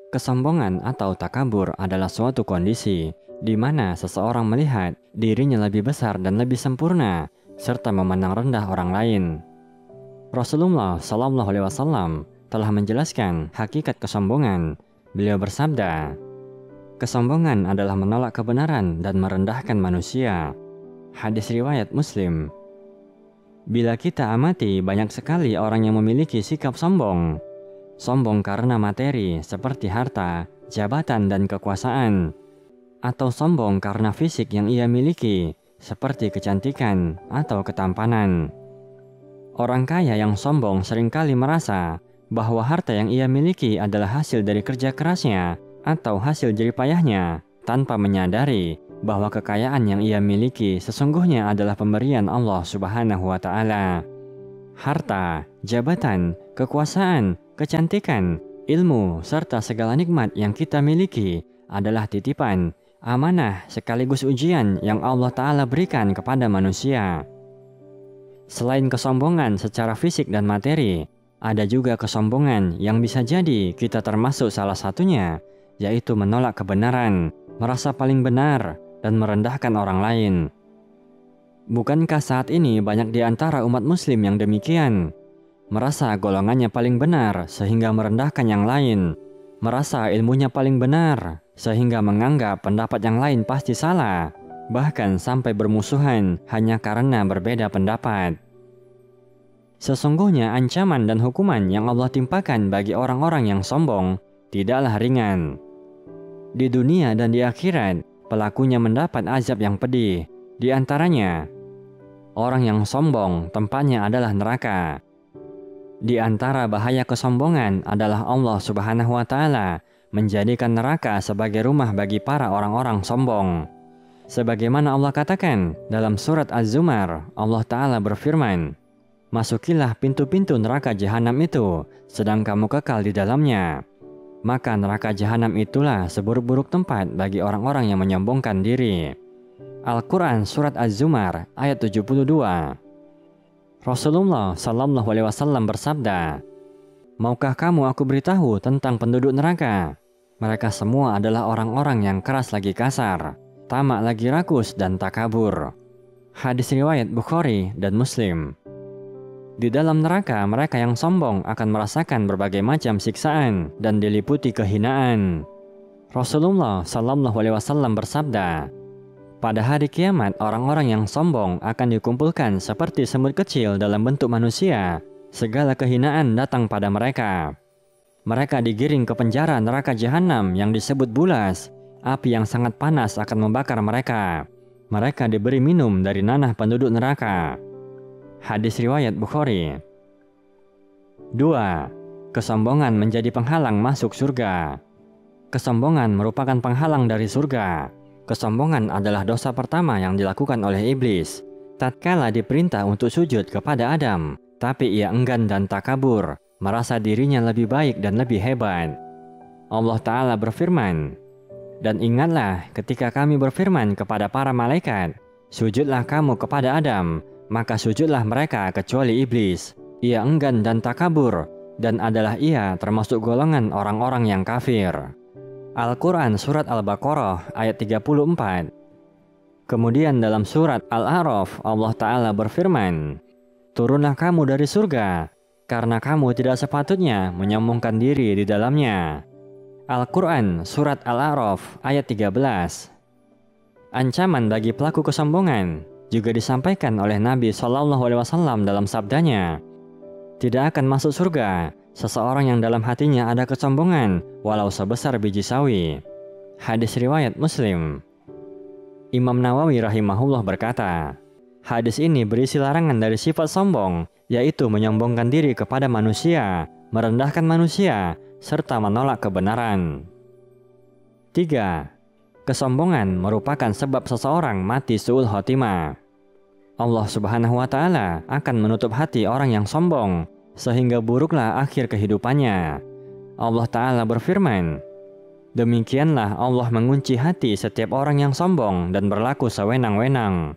Kesombongan atau takabur adalah suatu kondisi di mana seseorang melihat dirinya lebih besar dan lebih sempurna, serta memandang rendah orang lain. Rasulullah Shallallahu Alaihi Wasallam telah menjelaskan hakikat kesombongan. Beliau bersabda, "Kesombongan adalah menolak kebenaran dan merendahkan manusia." Hadis riwayat Muslim. Bila kita amati, banyak sekali orang yang memiliki sikap sombong. Sombong karena materi seperti harta, jabatan, dan kekuasaan. Atau sombong karena fisik yang ia miliki, seperti kecantikan atau ketampanan. Orang kaya yang sombong seringkali merasa bahwa harta yang ia miliki adalah hasil dari kerja kerasnya atau hasil jerih payahnya, tanpa menyadari bahwa kekayaan yang ia miliki sesungguhnya adalah pemberian Allah Subhanahu wa Ta'ala. Harta, jabatan, kekuasaan, kecantikan, ilmu, serta segala nikmat yang kita miliki adalah titipan, amanah sekaligus ujian yang Allah Ta'ala berikan kepada manusia. Selain kesombongan secara fisik dan materi, ada juga kesombongan yang bisa jadi kita termasuk salah satunya, yaitu menolak kebenaran, merasa paling benar, dan merendahkan orang lain. Bukankah saat ini banyak di antara umat muslim yang demikian? Merasa golongannya paling benar sehingga merendahkan yang lain, merasa ilmunya paling benar sehingga menganggap pendapat yang lain pasti salah, bahkan sampai bermusuhan hanya karena berbeda pendapat. Sesungguhnya ancaman dan hukuman yang Allah timpakan bagi orang-orang yang sombong tidaklah ringan. Di dunia dan di akhirat, pelakunya mendapat azab yang pedih. Di antaranya, orang yang sombong tempatnya adalah neraka. Di antara bahaya kesombongan adalah Allah Subhanahu wa Ta'ala menjadikan neraka sebagai rumah bagi para orang-orang sombong. Sebagaimana Allah katakan dalam surat Az-Zumar, Allah Ta'ala berfirman, "Masukilah pintu-pintu neraka jahanam itu, sedang kamu kekal di dalamnya. Maka neraka jahanam itulah seburuk-buruk tempat bagi orang-orang yang menyombongkan diri." Al-Quran Surat Az-Zumar ayat 72. Rasulullah Sallallahu Alaihi Wasallam bersabda, "Maukah kamu aku beritahu tentang penduduk neraka? Mereka semua adalah orang-orang yang keras lagi kasar, tamak lagi rakus, dan takabur." Hadis riwayat Bukhari dan Muslim. Di dalam neraka, mereka yang sombong akan merasakan berbagai macam siksaan dan diliputi kehinaan. Rasulullah Sallallahu Alaihi Wasallam bersabda, "Pada hari kiamat, orang-orang yang sombong akan dikumpulkan seperti semut kecil dalam bentuk manusia. Segala kehinaan datang pada mereka. Mereka digiring ke penjara neraka jahanam yang disebut bulas. Api yang sangat panas akan membakar mereka. Mereka diberi minum dari nanah penduduk neraka." Hadis riwayat Bukhari. 2. Kesombongan menjadi penghalang masuk surga. Kesombongan merupakan penghalang dari surga. Kesombongan adalah dosa pertama yang dilakukan oleh iblis. Tatkala diperintah untuk sujud kepada Adam, tapi ia enggan dan takabur, merasa dirinya lebih baik dan lebih hebat. Allah Ta'ala berfirman, "Dan ingatlah ketika kami berfirman kepada para malaikat, sujudlah kamu kepada Adam, maka sujudlah mereka kecuali iblis. Ia enggan dan takabur, dan adalah ia termasuk golongan orang-orang yang kafir." Al-Quran Surat Al-Baqarah ayat 34. Kemudian dalam surat Al-A'raf Allah Ta'ala berfirman, "Turunlah kamu dari surga, karena kamu tidak sepatutnya menyombongkan diri di dalamnya." Al-Quran Surat Al-A'raf ayat 13. Ancaman bagi pelaku kesombongan juga disampaikan oleh Nabi Shallallahu Alaihi Wasallam dalam sabdanya, "Tidak akan masuk surga seseorang yang dalam hatinya ada kesombongan walau sebesar biji sawi." Hadis riwayat Muslim. Imam Nawawi rahimahullah berkata, hadis ini berisi larangan dari sifat sombong, yaitu menyombongkan diri kepada manusia, merendahkan manusia, serta menolak kebenaran. 3. Kesombongan merupakan sebab seseorang mati su'ul khotimah. Allah Subhanahu wa Ta'ala akan menutup hati orang yang sombong sehingga buruklah akhir kehidupannya. Allah Ta'ala berfirman, "Demikianlah Allah mengunci hati setiap orang yang sombong dan berlaku sewenang-wenang."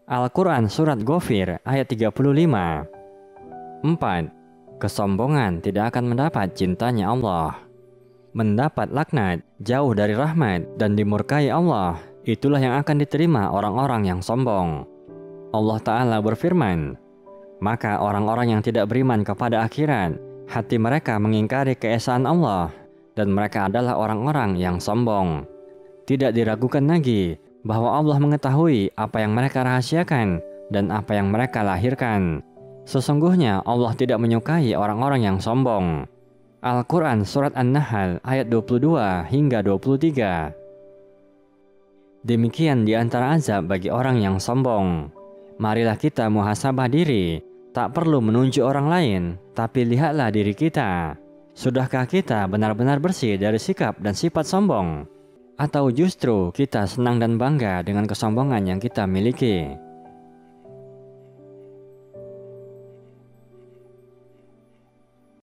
Al-Quran Surat Ghafir ayat 35. 4. Kesombongan tidak akan mendapat cintanya Allah. mendapat laknat, jauh dari rahmat, dan dimurkai Allah. Itulah yang akan diterima orang-orang yang sombong. Allah Ta'ala berfirman, maka orang-orang yang tidak beriman kepada akhirat, hati mereka mengingkari keesaan Allah, dan mereka adalah orang-orang yang sombong. Tidak diragukan lagi bahwa Allah mengetahui apa yang mereka rahasiakan dan apa yang mereka lahirkan. Sesungguhnya Allah tidak menyukai orang-orang yang sombong. Al-Quran Surat An-Nahl ayat 22 hingga 23. Demikian di antara azab bagi orang yang sombong. Marilah kita muhasabah diri, tak perlu menunjuk orang lain, tapi lihatlah diri kita. Sudahkah kita benar-benar bersih dari sikap dan sifat sombong? Atau justru kita senang dan bangga dengan kesombongan yang kita miliki?